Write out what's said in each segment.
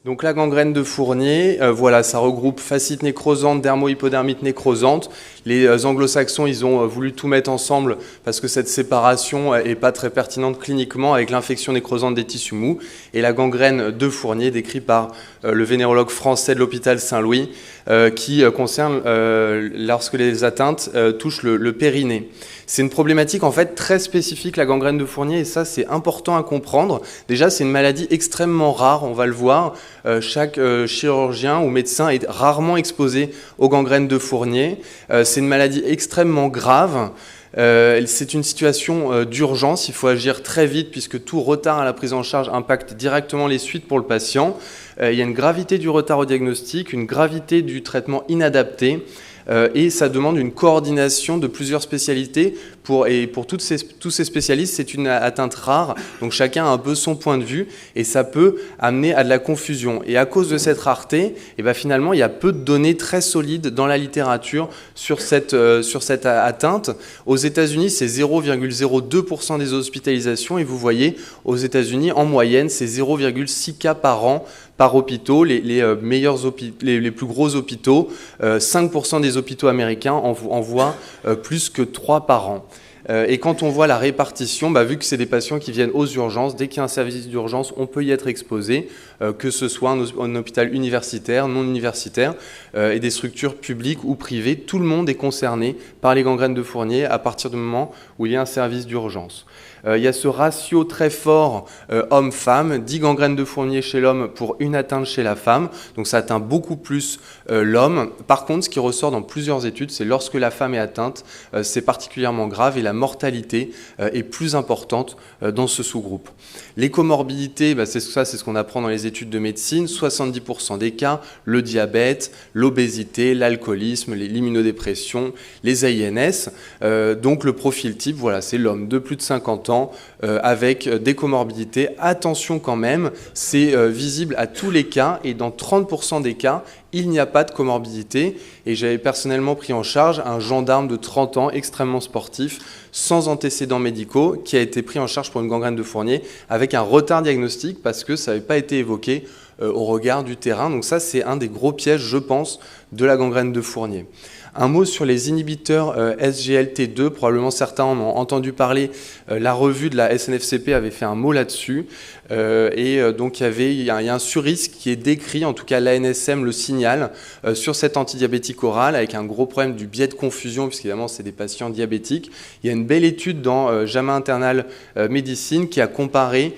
Donc la gangrène de Fournier, voilà, ça regroupe fasciite nécrosante, dermohypodermite nécrosante. Les anglo-saxons, ils ont voulu tout mettre ensemble parce que cette séparation est pas très pertinente cliniquement avec l'infection nécrosante des tissus mous. Et la gangrène de Fournier, décrite par le vénérologue français de l'hôpital Saint-Louis, qui concerne lorsque les atteintes touchent le périnée. C'est une problématique en fait très spécifique, la gangrène de Fournier, et ça c'est important à comprendre. Déjà, c'est une maladie extrêmement rare, on va le voir. Chaque chirurgien ou médecin est rarement exposé aux gangrènes de Fournier. C'est une maladie extrêmement grave. C'est une situation d'urgence, il faut agir très vite puisque tout retard à la prise en charge impacte directement les suites pour le patient. Il y a une gravité du retard au diagnostic, une gravité du traitement inadapté. Et ça demande une coordination de plusieurs spécialités. Pour tous ces spécialistes, c'est une atteinte rare, donc chacun a un peu son point de vue, et ça peut amener à de la confusion. Et à cause de cette rareté, finalement, il y a peu de données très solides dans la littérature sur cette atteinte. Aux États-Unis, c'est 0,02% des hospitalisations, et vous voyez, aux États-Unis, en moyenne, c'est 0,6 cas par an par hôpitaux, les plus gros hôpitaux, 5% des hôpitaux américains en voient plus que 3 par an. Et quand on voit la répartition, vu que c'est des patients qui viennent aux urgences, dès qu'il y a un service d'urgence, on peut y être exposé, que ce soit un hôpital universitaire, non universitaire, et des structures publiques ou privées. Tout le monde est concerné par les gangrènes de Fournier à partir du moment où il y a un service d'urgence. Il y a ce ratio très fort homme-femme, 10 gangrènes de Fournier chez l'homme pour une atteinte chez la femme, donc ça atteint beaucoup plus l'homme. Par contre, ce qui ressort dans plusieurs études, c'est lorsque la femme est atteinte, c'est particulièrement grave et la mortalité est plus importante dans ce sous-groupe. Les comorbidités, c'est ce qu'on apprend dans les études de médecine, 70% des cas, le diabète, l'obésité, l'alcoolisme, l'immunodépression, les AINS. Donc le profil type, voilà, c'est l'homme de plus de 50 ans avec des comorbidités. Attention quand même, c'est visible à tous les cas et dans 30% des cas, il n'y a pas de comorbidité. Et j'avais personnellement pris en charge un gendarme de 30 ans, extrêmement sportif, sans antécédents médicaux, qui a été pris en charge pour une gangrène de Fournier avec un retard diagnostique parce que ça n'avait pas été évoqué au regard du terrain. Donc ça, c'est un des gros pièges, je pense, de la gangrène de Fournier. Un mot sur les inhibiteurs SGLT2, probablement certains en ont entendu parler, la revue de la SNFCP avait fait un mot là-dessus, donc il y a un surrisque qui est décrit, en tout cas l'ANSM le signale, sur cet antidiabétique oral avec un gros problème du biais de confusion, puisqu'évidemment c'est des patients diabétiques. Il y a une belle étude dans JAMA Internal Médecine qui a comparé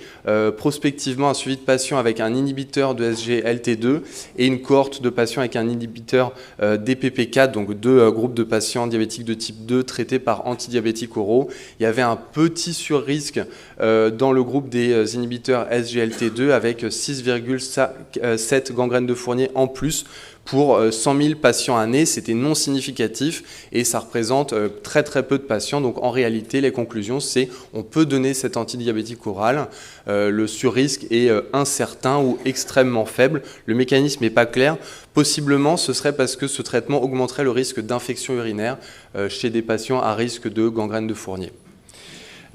prospectivement un suivi de patients avec un inhibiteur de SGLT2 et une cohorte de patients avec un inhibiteur DPP4, donc deux groupes de patients diabétiques de type 2 traités par antidiabétiques oraux. Il y avait un petit surrisque dans le groupe des inhibiteurs SGLT2 avec 6,7 gangrènes de Fournier en plus pour 100 000 patients année. C'était non significatif et ça représente très très peu de patients. Donc en réalité, les conclusions, c'est on peut donner cet antidiabétique oral. Le surrisque est incertain ou extrêmement faible. Le mécanisme n'est pas clair. Possiblement, ce serait parce que ce traitement augmenterait le risque d'infection urinaire chez des patients à risque de gangrène de Fournier.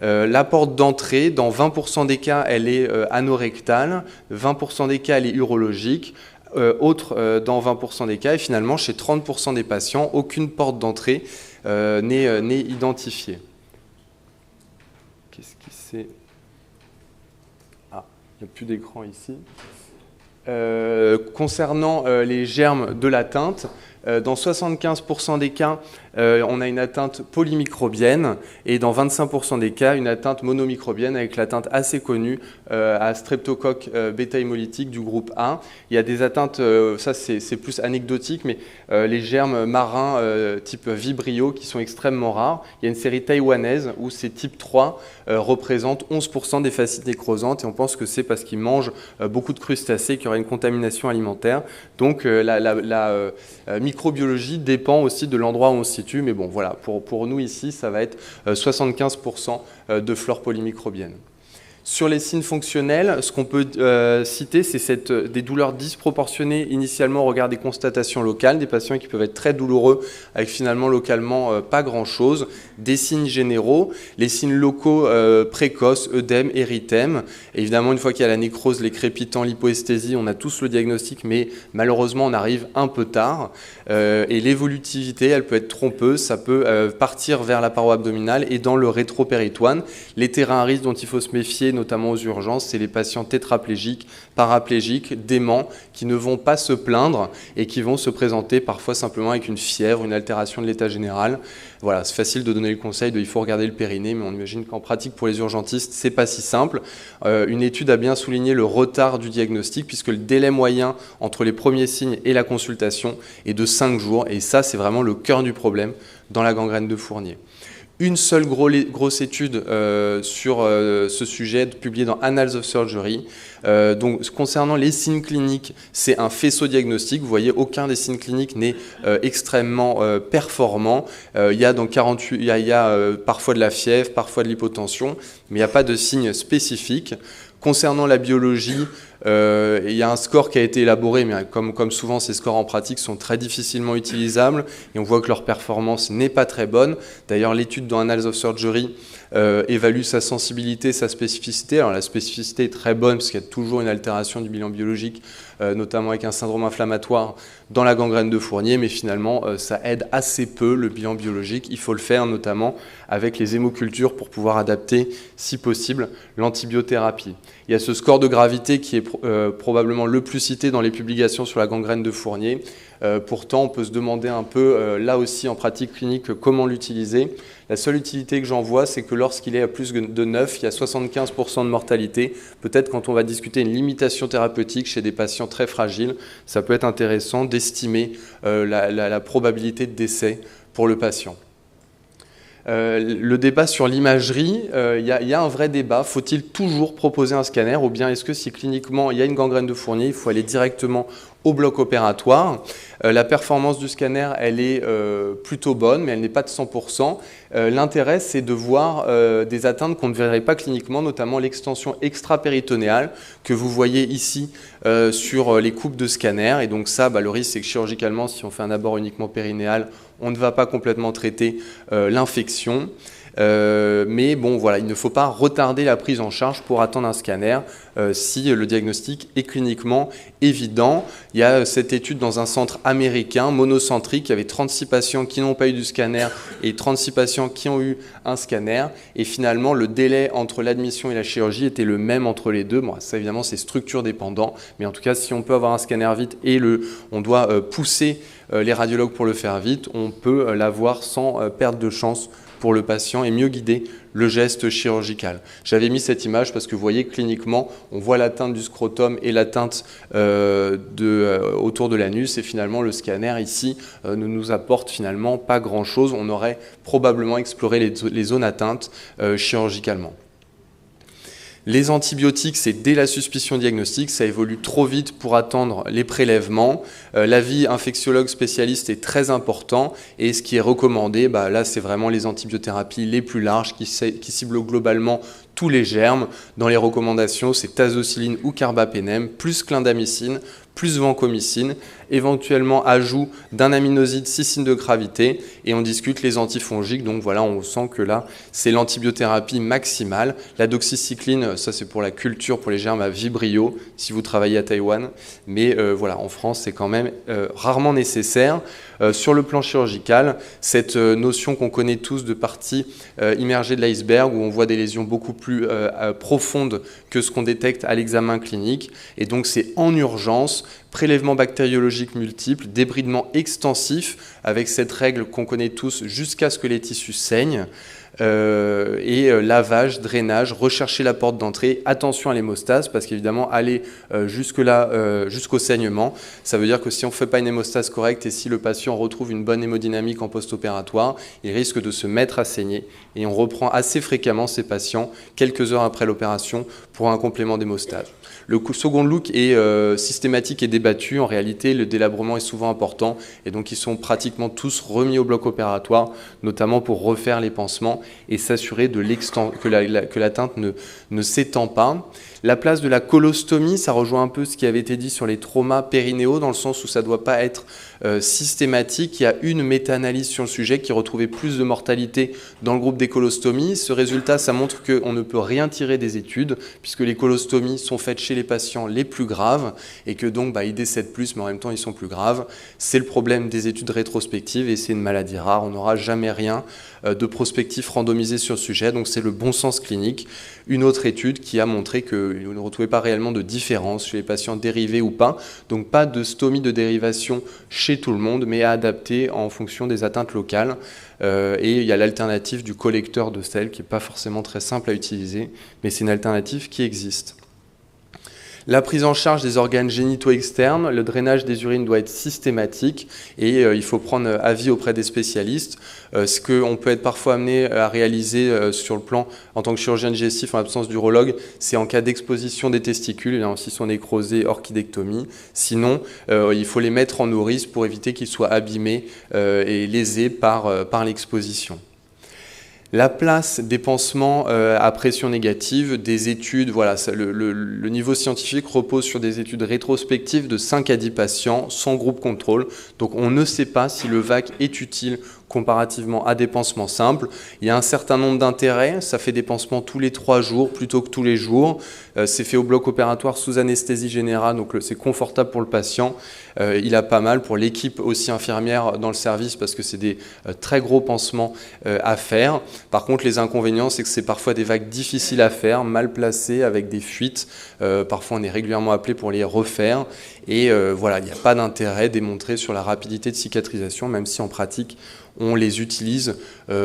La porte d'entrée, dans 20% des cas, elle est anorectale, 20% des cas, elle est urologique, dans 20% des cas, et finalement, chez 30% des patients, aucune porte d'entrée n'est identifiée. Qu'est-ce qui c'est ? Ah, il n'y a plus d'écran ici. Concernant les germes de l'atteinte, dans 75% des cas, on a une atteinte polymicrobienne et dans 25% des cas, une atteinte monomicrobienne avec l'atteinte assez connue à streptocoque bêta-hémolytique du groupe A. Il y a des atteintes, ça c'est plus anecdotique, mais les germes marins type Vibrio qui sont extrêmement rares. Il y a une série taïwanaise où ces types 3 représentent 11% des fascites nécrosantes et on pense que c'est parce qu'ils mangent beaucoup de crustacés qu'il y aurait une contamination alimentaire. Donc la microbiologie dépend aussi de l'endroit où on se situe, mais bon voilà, pour nous ici, ça va être 75% de flore polymicrobienne. Sur les signes fonctionnels, ce qu'on peut citer, c'est des douleurs disproportionnées initialement au regard des constatations locales, des patients qui peuvent être très douloureux avec finalement localement pas grand-chose, des signes généraux, les signes locaux précoces, œdème, érythème. Évidemment, une fois qu'il y a la nécrose, les crépitants, l'hypoesthésie, on a tous le diagnostic, mais malheureusement, on arrive un peu tard. Et l'évolutivité, elle peut être trompeuse, ça peut partir vers la paroi abdominale et dans le rétropéritoine. Les terrains à risque dont il faut se méfier, notamment aux urgences, c'est les patients tétraplégiques, paraplégiques, déments, qui ne vont pas se plaindre et qui vont se présenter parfois simplement avec une fièvre, une altération de l'état général. Voilà, c'est facile de donner le conseil il faut regarder le périnée, mais on imagine qu'en pratique pour les urgentistes, c'est pas si simple. Une étude a bien souligné le retard du diagnostic puisque le délai moyen entre les premiers signes et la consultation est de 5 jours et ça, c'est vraiment le cœur du problème dans la gangrène de Fournier. Une seule grosse étude sur ce sujet publiée dans Annals of Surgery. Donc, concernant les signes cliniques, c'est un faisceau diagnostique. Vous voyez, aucun des signes cliniques n'est extrêmement performant. Il y a parfois de la fièvre, parfois de l'hypotension, mais il n'y a pas de signes spécifiques. Concernant la biologie, il y a un score qui a été élaboré, mais comme souvent, ces scores en pratique sont très difficilement utilisables et on voit que leur performance n'est pas très bonne. D'ailleurs, l'étude dans Annals of Surgery évalue sa sensibilité, sa spécificité. Alors, la spécificité est très bonne parce qu'il y a toujours une altération du bilan biologique, notamment avec un syndrome inflammatoire dans la gangrène de Fournier, mais finalement, ça aide assez peu le bilan biologique. Il faut le faire notamment avec les hémocultures pour pouvoir adapter, si possible, l'antibiothérapie. Il y a ce score de gravité qui est probablement le plus cité dans les publications sur la gangrène de Fournier. Pourtant, on peut se demander un peu, là aussi en pratique clinique, comment l'utiliser. La seule utilité que j'en vois, c'est que lorsqu'il est à plus de 9, il y a 75% de mortalité. Peut-être quand on va discuter une limitation thérapeutique chez des patients très fragiles, ça peut être intéressant d'estimer la probabilité de décès pour le patient. Le débat sur l'imagerie, il y a un vrai débat. Faut-il toujours proposer un scanner ou bien est-ce que si cliniquement il y a une gangrène de Fournier, il faut aller directement au bloc opératoire? La performance du scanner, elle est plutôt bonne, mais elle n'est pas de 100%. L'intérêt, c'est de voir des atteintes qu'on ne verrait pas cliniquement, notamment l'extension extra-péritonéale que vous voyez ici sur les coupes de scanner. Et donc ça, le risque, c'est que chirurgicalement, si on fait un abord uniquement périnéal, on ne va pas complètement traiter l'infection. Mais bon, voilà, il ne faut pas retarder la prise en charge pour attendre un scanner si le diagnostic est cliniquement évident. Il y a cette étude dans un centre américain, monocentrique, il y avait 36 patients qui n'ont pas eu du scanner et 36 patients qui ont eu un scanner. Et finalement, le délai entre l'admission et la chirurgie était le même entre les deux. Bon, ça, évidemment, c'est structure dépendant. Mais en tout cas, si on peut avoir un scanner vite et on doit pousser les radiologues pour le faire vite, on peut l'avoir sans perte de chance pour le patient et mieux guider le geste chirurgical. J'avais mis cette image parce que vous voyez cliniquement, on voit l'atteinte du scrotum et l'atteinte autour de l'anus et finalement le scanner ici ne nous apporte finalement pas grand-chose. On aurait probablement exploré les zones atteintes chirurgicalement. Les antibiotiques, c'est dès la suspicion diagnostique, ça évolue trop vite pour attendre les prélèvements. L'avis infectiologue spécialiste est très important et ce qui est recommandé, là c'est vraiment les antibiothérapies les plus larges qui ciblent globalement tous les germes. Dans les recommandations, c'est tazocilline ou carbapénem, plus clindamycine, plus vancomycine, éventuellement ajout d'un aminoside 6 signes de gravité et on discute les antifongiques. Donc voilà, on sent que là, c'est l'antibiothérapie maximale. La doxycycline, ça c'est pour la culture, pour les germes à Vibrio, si vous travaillez à Taïwan. Mais voilà, en France, c'est quand même rarement nécessaire. Sur le plan chirurgical, cette notion qu'on connaît tous de partie immergée de l'iceberg, où on voit des lésions beaucoup plus profondes que ce qu'on détecte à l'examen clinique. Et donc c'est en urgence, prélèvement bactériologique multiple, débridement extensif, avec cette règle qu'on connaît tous jusqu'à ce que les tissus saignent. Lavage, drainage, rechercher la porte d'entrée, attention à l'hémostase parce qu'évidemment aller jusque-là, jusqu'au saignement, ça veut dire que si on ne fait pas une hémostase correcte et si le patient retrouve une bonne hémodynamique en post-opératoire, il risque de se mettre à saigner et on reprend assez fréquemment ces patients quelques heures après l'opération pour un complément d'hémostase. Le second look est systématique et débattu. En réalité, le délabrement est souvent important et donc ils sont pratiquement tous remis au bloc opératoire, notamment pour refaire les pansements et s'assurer que l'atteinte ne s'étend pas. La place de la colostomie, ça rejoint un peu ce qui avait été dit sur les traumas périnéaux, dans le sens où ça ne doit pas être systématique. Il y a une méta-analyse sur le sujet qui retrouvait plus de mortalité dans le groupe des colostomies. Ce résultat, ça montre qu'on ne peut rien tirer des études, puisque les colostomies sont faites chez les patients les plus graves, et que donc ils décèdent plus, mais en même temps ils sont plus graves. C'est le problème des études rétrospectives, et c'est une maladie rare. On n'aura jamais rien de prospectif randomisé sur le sujet, donc c'est le bon sens clinique. Une autre étude qui a montré qu'il ne retrouvait pas réellement de différence chez les patients dérivés ou pas, donc pas de stomie de dérivation chez tout le monde, mais à adapter en fonction des atteintes locales. Et il y a l'alternative du collecteur de sel qui n'est pas forcément très simple à utiliser, mais c'est une alternative qui existe. La prise en charge des organes génitaux externes, le drainage des urines doit être systématique et il faut prendre avis auprès des spécialistes. Ce qu'on peut être parfois amené à réaliser sur le plan en tant que chirurgien digestif en l'absence d'urologue, c'est en cas d'exposition des testicules, et aussi sont nécrosés, orchidectomie. Sinon, il faut les mettre en nourrice pour éviter qu'ils soient abîmés et lésés par l'exposition. La place des pansements à pression négative, des études, voilà, le niveau scientifique repose sur des études rétrospectives de 5 à 10 patients sans groupe contrôle. Donc on ne sait pas si le VAC est utile comparativement à des pansements simples. Il y a un certain nombre d'intérêts, ça fait des pansements tous les 3 jours plutôt que tous les jours. C'est fait au bloc opératoire sous anesthésie générale, donc c'est confortable pour le patient. Il a pas mal pour l'équipe aussi infirmière dans le service parce que c'est des très gros pansements à faire. Par contre, les inconvénients, c'est que c'est parfois des vagues difficiles à faire, mal placées, avec des fuites. Parfois, on est régulièrement appelé pour les refaire. Et voilà, il n'y a pas d'intérêt démontré sur la rapidité de cicatrisation, même si en pratique, on les utilise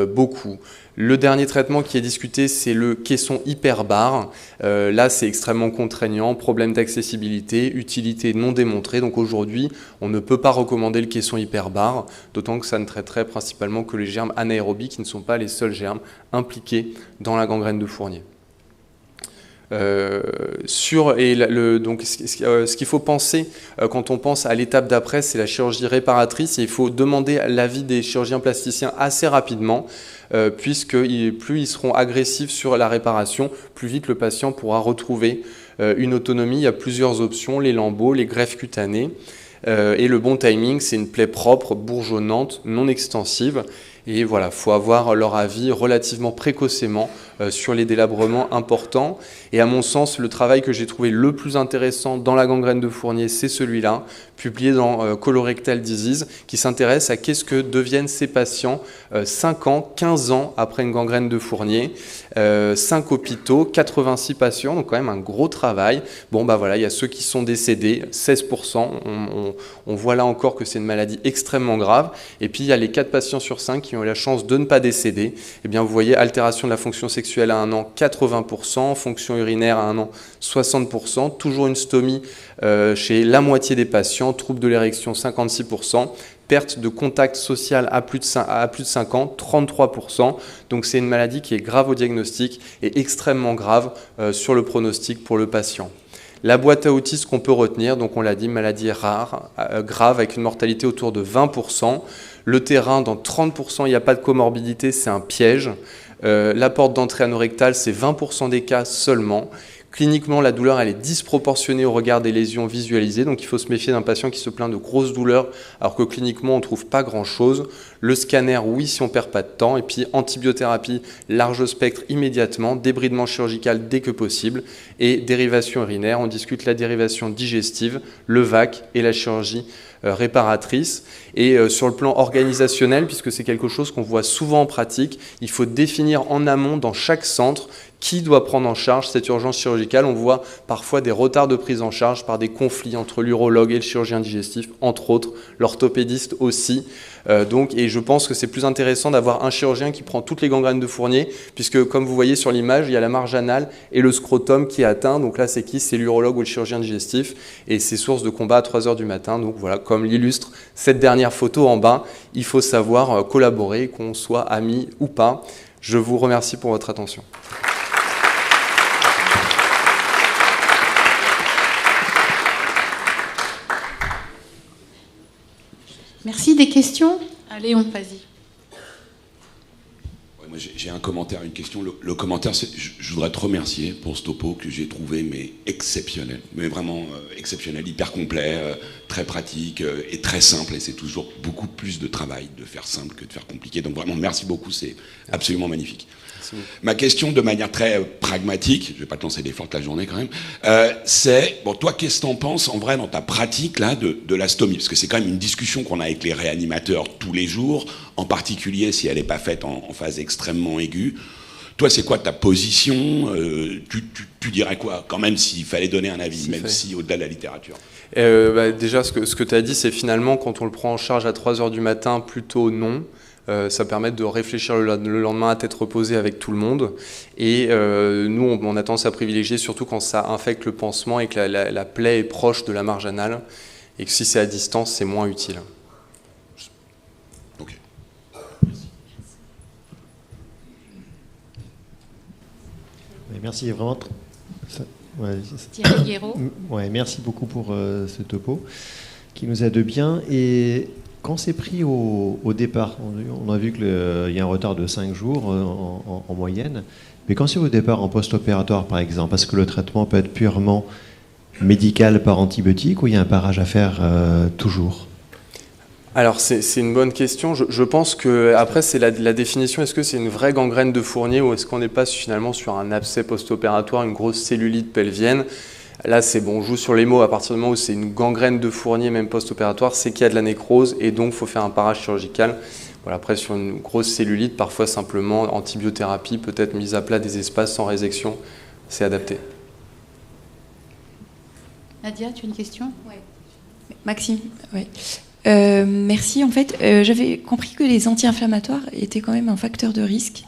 beaucoup. Le dernier traitement qui est discuté, c'est le caisson hyperbare. Là, c'est extrêmement contraignant, problème d'accessibilité, utilité non démontrée. Donc aujourd'hui, on ne peut pas recommander le caisson hyperbare, d'autant que ça ne traiterait principalement que les germes anaérobies, qui ne sont pas les seuls germes impliqués dans la gangrène de Fournier. Donc, ce qu'il faut penser quand on pense à l'étape d'après, c'est la chirurgie réparatrice, et il faut demander l'avis des chirurgiens plasticiens assez rapidement, puisque plus ils seront agressifs sur la réparation, plus vite le patient pourra retrouver une autonomie. Il y a plusieurs options, les lambeaux, les greffes cutanées, et le bon timing, c'est une plaie propre, bourgeonnante, non extensive. Et voilà, il faut avoir leur avis relativement précocement sur les délabrements importants. Et à mon sens, le travail que j'ai trouvé le plus intéressant dans la gangrène de Fournier, c'est celui-là, publié dans Colorectal Disease, qui s'intéresse à qu'est-ce que deviennent ces patients 5 ans, 15 ans après une gangrène de Fournier. 5 hôpitaux, 86 patients, donc quand même un gros travail. Bon, voilà, il y a ceux qui sont décédés, 16%. On voit là encore que c'est une maladie extrêmement grave. Et puis, il y a les 4 patients sur 5 qui ont eu la chance de ne pas décéder. Eh bien, vous voyez, altération de la fonction sexuelle à 1 an, 80%, fonction urinaire à 1 an, 60%, toujours une stomie chez la moitié des patients, trouble de l'érection, 56%, perte de contact social à plus de 5 ans, 33%. Donc c'est une maladie qui est grave au diagnostic et extrêmement grave sur le pronostic pour le patient. La boîte à outils, ce qu'on peut retenir, donc on l'a dit, maladie rare, grave, avec une mortalité autour de 20%. Le terrain, dans 30%, il n'y a pas de comorbidité, c'est un piège. La porte d'entrée anorectale, c'est 20% des cas seulement. Cliniquement, la douleur, elle est disproportionnée au regard des lésions visualisées, donc il faut se méfier d'un patient qui se plaint de grosses douleurs, alors que cliniquement, on ne trouve pas grand-chose. Le scanner, oui, si on ne perd pas de temps. Et puis, antibiothérapie, large spectre immédiatement, débridement chirurgical dès que possible, et dérivation urinaire. On discute la dérivation digestive, le VAC et la chirurgie réparatrice. Et sur le plan organisationnel, puisque c'est quelque chose qu'on voit souvent en pratique, il faut définir en amont dans chaque centre qui doit prendre en charge cette urgence chirurgicale. On voit parfois des retards de prise en charge par des conflits entre l'urologue et le chirurgien digestif, entre autres, l'orthopédiste aussi. Et je pense que c'est plus intéressant d'avoir un chirurgien qui prend toutes les gangrènes de Fournier, puisque comme vous voyez sur l'image, il y a la marge anale et le scrotum qui est atteint. Donc là, c'est qui? C'est l'urologue ou le chirurgien digestif. Et c'est source de combat à 3 h du matin. Donc voilà, comme l'illustre cette dernière photo en bas, il faut savoir collaborer, qu'on soit amis ou pas. Je vous remercie pour votre attention. Merci. Des questions? Léon, vas-y. Ouais, moi, J'ai un commentaire, une question. Le commentaire, c'est je voudrais te remercier pour ce topo que j'ai trouvé mais exceptionnel, mais vraiment exceptionnel, hyper complet, très pratique et très simple. Et c'est toujours beaucoup plus de travail de faire simple que de faire compliqué. Donc vraiment, merci beaucoup, c'est absolument magnifique. Ma question, de manière très pragmatique, je ne vais pas te lancer des fleurs toute la journée quand même, c'est, bon, toi, qu'est-ce que tu en penses en vrai dans ta pratique là, de la stomie? Parce que c'est quand même une discussion qu'on a avec les réanimateurs tous les jours, en particulier si elle n'est pas faite en phase extrêmement aiguë. Toi, c'est quoi ta position? Tu dirais quoi, quand même, s'il fallait donner un avis, même si au-delà de la littérature? Déjà, ce que tu as dit, c'est finalement, quand on le prend en charge à 3 h du matin, plutôt non. Ça permet de réfléchir le lendemain à tête reposée avec tout le monde. Et nous, on a tendance à privilégier, surtout quand ça infecte le pansement et que la plaie est proche de la marge anale. Et que si c'est à distance, c'est moins utile. Ok. Merci, vraiment. Thierry Guéraud. Merci beaucoup pour ce topo qui nous aide bien. Et quand c'est pris au départ, on a vu qu'il y a un retard de 5 jours en moyenne, mais quand c'est au départ en post-opératoire par exemple, est-ce que le traitement peut être purement médical par antibiotique ou il y a un parage à faire toujours? Alors c'est une bonne question. Je pense que après c'est la définition. Est-ce que c'est une vraie gangrène de Fournier ou est-ce qu'on n'est pas finalement sur un abcès post-opératoire, une grosse cellulite pelvienne? Là, c'est bon, on joue sur les mots. À partir du moment où c'est une gangrène de Fournier, même post-opératoire, c'est qu'il y a de la nécrose et donc il faut faire un parage chirurgical. Voilà, après, sur une grosse cellulite, parfois simplement antibiothérapie, peut-être mise à plat des espaces sans résection, c'est adapté. Nadia, tu as une question? Oui. Maxime, oui. Merci. En fait, j'avais compris que les anti-inflammatoires étaient quand même un facteur de risque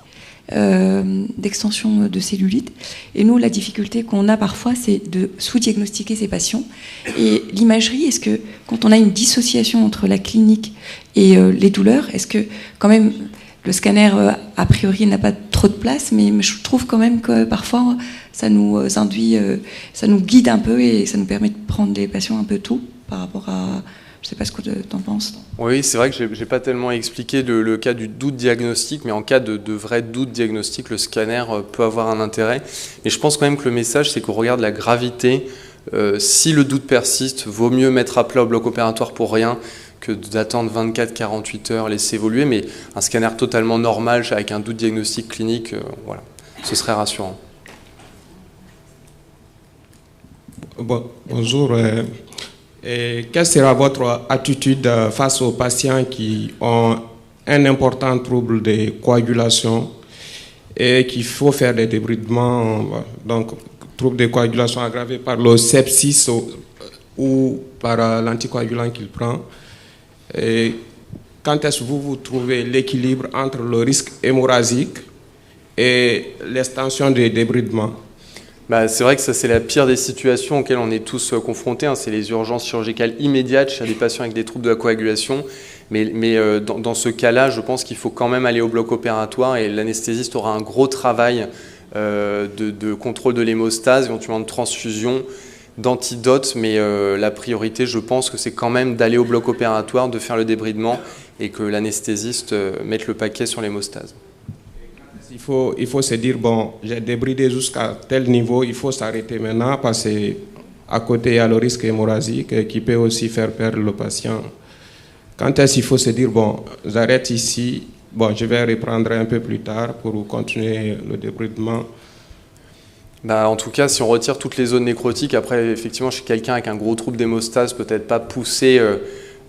d'extension de cellulite. Et nous, la difficulté qu'on a parfois, c'est de sous-diagnostiquer ces patients. Et l'imagerie, est-ce que quand on a une dissociation entre la clinique et les douleurs, est-ce que quand même le scanner, a priori, n'a pas trop de place, mais je trouve quand même que parfois, ça nous induit, ça nous guide un peu et ça nous permet de prendre les patients un peu tôt par rapport à... Je ne sais pas ce que tu en penses. Oui, c'est vrai que je n'ai pas tellement expliqué le cas du doute diagnostique, mais en cas de vrai doute diagnostique, le scanner peut avoir un intérêt. Mais je pense quand même que le message, c'est qu'on regarde la gravité. Si le doute persiste, vaut mieux mettre à plat au bloc opératoire pour rien que d'attendre 24-48 heures, laisser évoluer. Mais un scanner totalement normal, avec un doute diagnostique clinique, voilà, ce serait rassurant. Bonjour. Et quelle sera votre attitude face aux patients qui ont un important trouble de coagulation et qu'il faut faire des débridements, donc trouble de coagulation aggravé par le sepsis ou par l'anticoagulant qu'il prend? Et quand est-ce que vous trouvez l'équilibre entre le risque hémorragique et l'extension des débridements? C'est vrai que ça, c'est la pire des situations auxquelles on est tous confrontés. C'est les urgences chirurgicales immédiates chez des patients avec des troubles de la coagulation. Mais dans ce cas-là, je pense qu'il faut quand même aller au bloc opératoire et l'anesthésiste aura un gros travail de contrôle de l'hémostase, éventuellement de transfusion, d'antidote. Mais la priorité, je pense que c'est quand même d'aller au bloc opératoire, de faire le débridement et que l'anesthésiste mette le paquet sur l'hémostase. Il faut se dire, bon, j'ai débridé jusqu'à tel niveau, il faut s'arrêter maintenant parce qu'à côté, il y a le risque hémorragique qui peut aussi faire perdre le patient. Quand est-ce qu'il faut se dire, bon, j'arrête ici, bon, je vais reprendre un peu plus tard pour continuer le débridement? En tout cas, si on retire toutes les zones nécrotiques, après, effectivement, chez quelqu'un avec un gros trouble d'hémostase, peut-être pas poussé,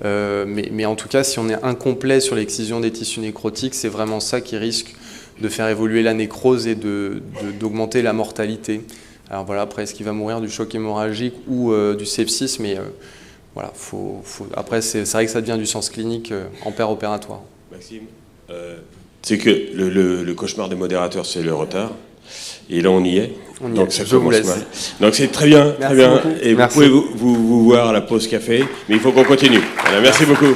mais en tout cas, si on est incomplet sur l'excision des tissus nécrotiques, c'est vraiment ça qui risque de faire évoluer la nécrose et d'augmenter la mortalité. Alors voilà, après, est-ce qu'il va mourir du choc hémorragique ou du sepsis? Mais voilà, après, c'est vrai que ça devient du sens clinique en opératoire. Maxime, c'est que le cauchemar des modérateurs, c'est le retard. Et là, on y est. Donc, ça commence mal. Donc, c'est très bien, très bien. Et vous pouvez vous voir à la pause café, mais il faut qu'on continue. Voilà, merci beaucoup.